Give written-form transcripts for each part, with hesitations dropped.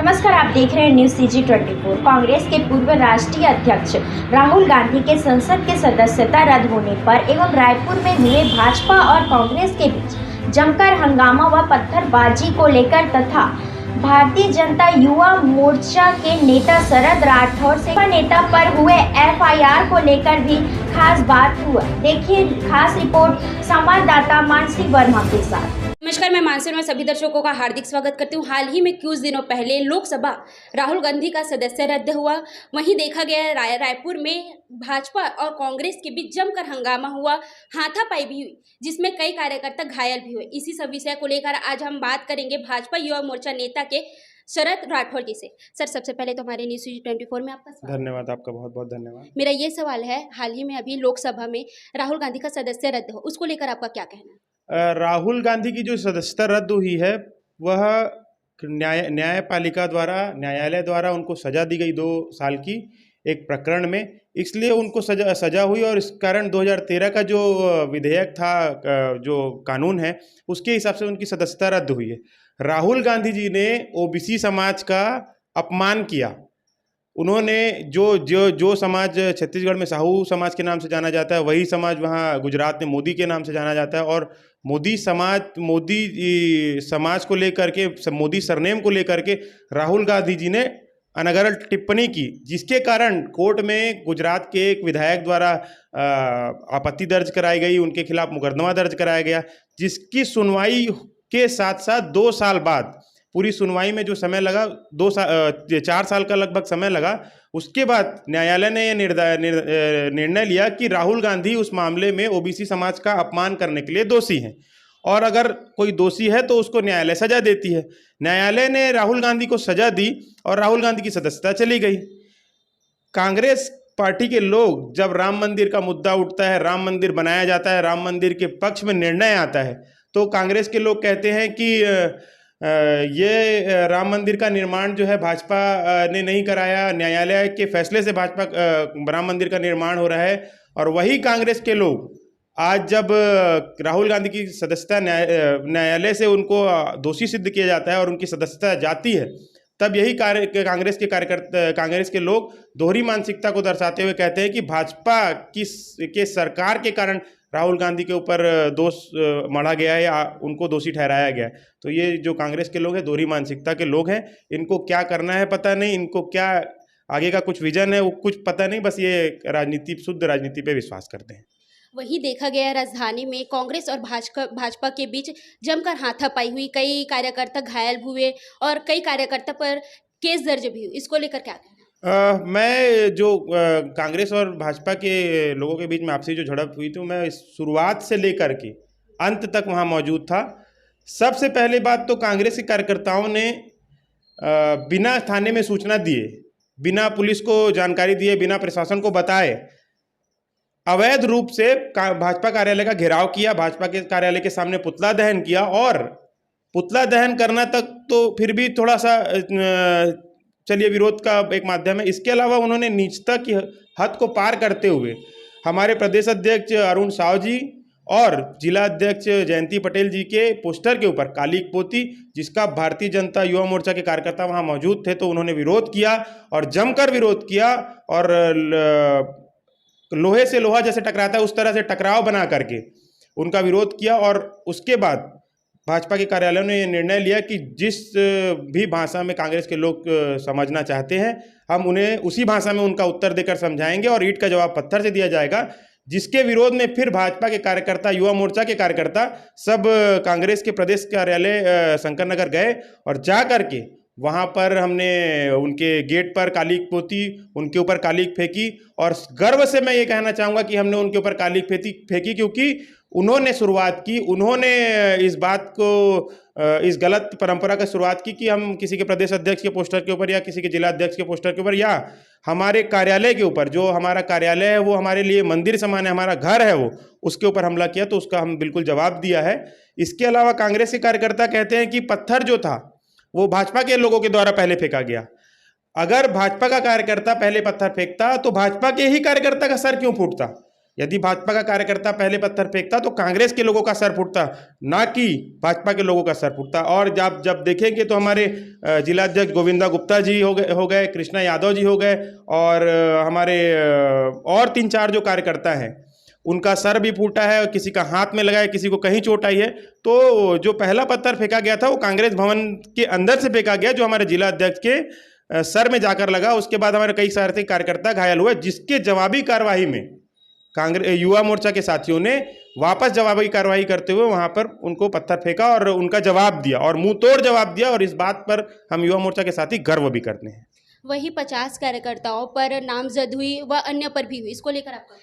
नमस्कार, आप देख रहे हैं न्यूज CG24। कांग्रेस के पूर्व राष्ट्रीय अध्यक्ष राहुल गांधी के संसद के सदस्यता रद्द होने पर एवं रायपुर में हुए भाजपा और कांग्रेस के बीच जमकर हंगामा व पत्थरबाजी को लेकर तथा भारतीय जनता युवा मोर्चा के नेता शरद राठौर से नेता पर हुए FIR को लेकर भी खास बात हुआ। देखिए खास रिपोर्ट संवाददाता मानसी वर्मा के साथ। नमस्कार, मैं मानसी में सभी दर्शकों का हार्दिक स्वागत करती हूँ। हाल ही में कुछ दिनों पहले लोकसभा राहुल गांधी का सदस्य रद्द हुआ। वहीं देखा गया रायपुर में भाजपा और कांग्रेस के बीच जमकर हंगामा हुआ, हाथापाई भी हुई, जिसमें कई कार्यकर्ता घायल भी हुए। इसी सब विषय को लेकर आज हम बात करेंगे भाजपा युवा मोर्चा नेता के शरद राठौर जी से। सर, सबसे पहले तो हमारे न्यूज CG24 में आपका स्वागत। धन्यवाद, आपका बहुत बहुत धन्यवाद। मेरा ये सवाल है, हाल ही में अभी लोकसभा में राहुल गांधी का सदस्य रद्द हो, उसको लेकर आपका क्या कहना है? राहुल गांधी की जो सदस्यता रद्द हुई है वह न्यायपालिका द्वारा, न्यायालय द्वारा उनको सजा दी गई 2 साल की एक प्रकरण में, इसलिए उनको सजा हुई। और इस कारण 2013 का जो विधेयक था, जो कानून है, उसके हिसाब से उनकी सदस्यता रद्द हुई है। राहुल गांधी जी ने OBC समाज का अपमान किया। उन्होंने जो समाज छत्तीसगढ़ में साहू समाज के नाम से जाना जाता है, वही समाज वहाँ गुजरात में मोदी के नाम से जाना जाता है। और मोदी समाज को लेकर के, मोदी सरनेम को लेकर के राहुल गांधी जी ने अनर्गल टिप्पणी की, जिसके कारण कोर्ट में गुजरात के एक विधायक द्वारा आपत्ति दर्ज कराई गई, उनके खिलाफ मुकदमा दर्ज कराया गया, जिसकी सुनवाई के साथ साथ 2 साल बाद, पूरी सुनवाई में जो समय लगा 4 साल का लगभग समय लगा, उसके बाद न्यायालय ने यह निर्णय लिया कि राहुल गांधी उस मामले में OBC समाज का अपमान करने के लिए दोषी हैं, और अगर कोई दोषी है तो उसको न्यायालय सजा देती है। न्यायालय ने राहुल गांधी को सजा दी और राहुल गांधी की सदस्यता चली गई। कांग्रेस पार्टी के लोग, जब राम मंदिर का मुद्दा उठता है, राम मंदिर बनाया जाता है, राम मंदिर के पक्ष में निर्णय आता है, तो कांग्रेस के लोग कहते हैं कि ये राम मंदिर का निर्माण जो है भाजपा ने नहीं कराया, न्यायालय के फैसले से भाजपा राम मंदिर का निर्माण हो रहा है। और वही कांग्रेस के लोग आज जब राहुल गांधी की सदस्यता न्यायालय से उनको दोषी सिद्ध किया जाता है और उनकी सदस्यता जाती है, तब यही कांग्रेस के लोग दोहरी मानसिकता को दर्शाते हुए कहते हैं कि भाजपा के सरकार के कारण राहुल गांधी के ऊपर दोष मढ़ा गया है या उनको दोषी ठहराया गया है। तो ये जो कांग्रेस के लोग हैं, दोहरी मानसिकता के लोग हैं, इनको क्या करना है पता नहीं, इनको क्या आगे का कुछ विजन है वो कुछ पता नहीं, बस ये राजनीति, शुद्ध राजनीति पे विश्वास करते हैं। वही देखा गया राजधानी में कांग्रेस और भाजपा के बीच जमकर हाथापाई हुई, कई कार्यकर्ता घायल हुए और कई कार्यकर्ता पर केस दर्ज भी हुई, इसको लेकर क्या कहना? मैं जो कांग्रेस और भाजपा के लोगों के बीच में आपसी जो झड़प हुई थी, मैं शुरुआत से लेकर के अंत तक वहाँ मौजूद था। सबसे पहली बात तो कांग्रेस के कार्यकर्ताओं ने बिना थाने में सूचना दिए, बिना पुलिस को जानकारी दिए, बिना प्रशासन को बताए अवैध रूप से भाजपा कार्यालय का घेराव किया, भाजपा के कार्यालय के सामने पुतला दहन किया। और पुतला दहन करना तक तो फिर भी थोड़ा सा चलिए विरोध का एक माध्यम है, इसके अलावा उन्होंने नीचता की हद को पार करते हुए हमारे प्रदेश अध्यक्ष अरुण साव जी और जिला अध्यक्ष जयंती पटेल जी के पोस्टर के ऊपर काली पोती, जिसका भारतीय जनता युवा मोर्चा के कार्यकर्ता वहां मौजूद थे, तो उन्होंने विरोध किया और जमकर विरोध किया। और लोहे से लोहा जैसे टकराता है उस तरह से टकराव बना करके उनका विरोध किया। और उसके बाद भाजपा के कार्यालय ने यह निर्णय लिया कि जिस भी भाषा में कांग्रेस के लोग समझना चाहते हैं, हम उन्हें उसी भाषा में उनका उत्तर देकर समझाएंगे और ईंट का जवाब पत्थर से दिया जाएगा। जिसके विरोध में फिर भाजपा के कार्यकर्ता, युवा मोर्चा के कार्यकर्ता सब कांग्रेस के प्रदेश कार्यालय शंकर नगर गए और जा करके वहाँ पर हमने उनके गेट पर कालीक पोती, उनके ऊपर कालीक फेंकी। और गर्व से मैं ये कहना चाहूँगा कि हमने उनके ऊपर कालीक फेंकी क्योंकि उन्होंने शुरुआत की, उन्होंने इस बात को, इस गलत परंपरा का शुरुआत की कि हम किसी के प्रदेश अध्यक्ष के पोस्टर के ऊपर या किसी के जिला अध्यक्ष के पोस्टर के ऊपर या हमारे कार्यालय के ऊपर, जो हमारा कार्यालय है वो हमारे लिए मंदिर समान है, हमारा घर है वो, उसके ऊपर हमला किया। तो उसका हम बिल्कुल जवाब दिया है। इसके अलावा कांग्रेस के कार्यकर्ता कहते हैं कि पत्थर जो था वो भाजपा के लोगों के द्वारा पहले फेंका गया। अगर भाजपा का कार्यकर्ता पहले पत्थर फेंकता तो भाजपा के ही कार्यकर्ता का सर क्यों फूटता? यदि भाजपा का कार्यकर्ता पहले पत्थर फेंकता तो कांग्रेस के लोगों का सर फूटता, ना कि भाजपा के लोगों का सर फूटता। और जब देखेंगे तो हमारे जिलाध्यक्ष गोविंदा गुप्ता जी हो गए, कृष्णा यादव जी हो गए, और हमारे और 3-4 जो कार्यकर्ता हैं उनका सर भी फूटा है, और किसी का हाथ में लगा है, किसी को कहीं चोट आई है। तो जो पहला पत्थर फेंका गया था वो कांग्रेस भवन के अंदर से फेंका गया, जो हमारे जिला अध्यक्ष के सर में जाकर लगा। उसके बाद हमारे कई सारे कार्यकर्ता घायल हुए, जिसके जवाबी कार्रवाई में कांग्रेस युवा मोर्चा के साथियों ने वापस जवाबी कार्रवाई करते हुए वहां पर उनको पत्थर फेंका और उनका जवाब दिया, और मुंह तोड़ जवाब दिया। और इस बात पर हम युवा मोर्चा के साथी गर्व भी करते हैं। वहीं 50 कार्यकर्ताओं पर नामजद हुई व अन्य पर भी हुई, इसको लेकर आपका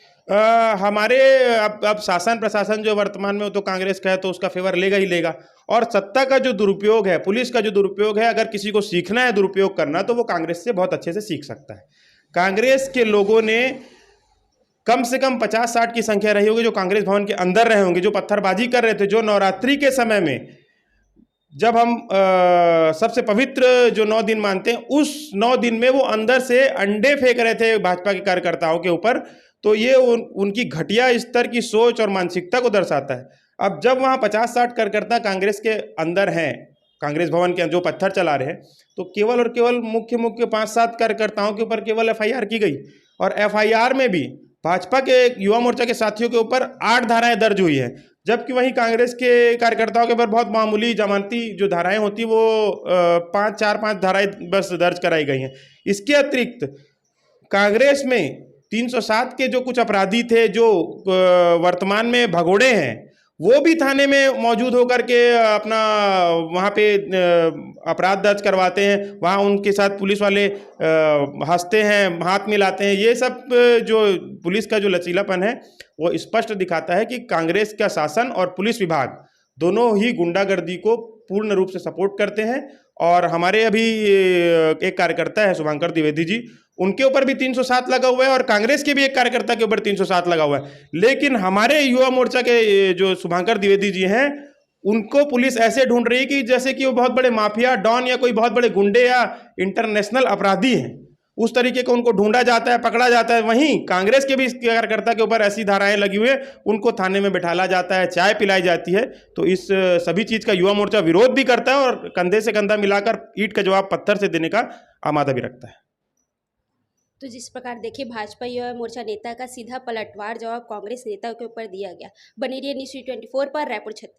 हमारे अब शासन प्रशासन जो वर्तमान में वो तो कांग्रेस का है, तो उसका फेवर लेगा ही लेगा। और सत्ता का जो दुरुपयोग है, पुलिस का जो दुरुपयोग है, अगर किसी को सीखना है दुरुपयोग करना, तो वो कांग्रेस से बहुत अच्छे से सीख सकता है। कांग्रेस के लोगों ने कम से कम 50-60 की संख्या रही होगी जो कांग्रेस भवन के अंदर रहे होंगे, जो पत्थरबाजी कर रहे थे, जो नवरात्रि के समय में जब हम सबसे पवित्र जो 9 दिन मानते हैं, उस 9 दिन में वो अंदर से अंडे फेंक रहे थे भाजपा के कार्यकर्ताओं के ऊपर। तो ये उनकी घटिया स्तर की सोच और मानसिकता को दर्शाता है। अब जब वहाँ 50-60 कार्यकर्ता कांग्रेस के अंदर हैं, कांग्रेस भवन के जो पत्थर चला रहे हैं, तो केवल और केवल मुख्य 5-7 कार्यकर्ताओं के ऊपर केवल FIR की गई, और FIR में भी भाजपा के युवा मोर्चा के साथियों के ऊपर 8 धाराएं दर्ज हुई हैं, जबकि वहीं कांग्रेस के कार्यकर्ताओं के ऊपर बहुत मामूली जमानती जो धाराएं होती वो 4-5 धाराएं बस दर्ज कराई गई हैं। इसके अतिरिक्त कांग्रेस में 307 के जो कुछ अपराधी थे, जो वर्तमान में भगोड़े हैं, वो भी थाने में मौजूद होकर के अपना वहाँ पे अपराध दर्ज करवाते हैं। वहाँ उनके साथ पुलिस वाले हंसते हैं, हाथ मिलाते हैं। ये सब जो पुलिस का जो लचीलापन है वो स्पष्ट दिखाता है कि कांग्रेस का शासन और पुलिस विभाग दोनों ही गुंडागर्दी को पूर्ण रूप से सपोर्ट करते हैं। और हमारे अभी एक कार्यकर्ता है शुभंकर द्विवेदी जी, उनके ऊपर भी 307 लगा हुआ है, और कांग्रेस के भी एक कार्यकर्ता के ऊपर 307 लगा हुआ है। लेकिन हमारे युवा मोर्चा के जो शुभंकर द्विवेदी जी हैं, उनको पुलिस ऐसे ढूंढ रही है कि जैसे कि वो बहुत बड़े माफिया डॉन या कोई बहुत बड़े गुंडे या इंटरनेशनल अपराधी हैं। उस तरीके को उनको ढूंढा जाता है, पकड़ा जाता है। वहीं कांग्रेस के भी इस कार्यकर्ता के ऊपर ऐसी धाराएं लगी हुई है, उनको थाने में बिठाला जाता है, चाय पिलाई जाती है। तो इस सभी चीज़ का युवा मोर्चा विरोध भी करता है, और कंधे से कंधा मिलाकर ईंट का जवाब पत्थर से देने का आमादा भी रखता है। तो जिस प्रकार देखिए भाजपा युवा मोर्चा नेता का सीधा पलटवार जवाब कांग्रेस नेता के ऊपर दिया गया। बने रहिए न्यूज़ 24 पर, रायपुर 36।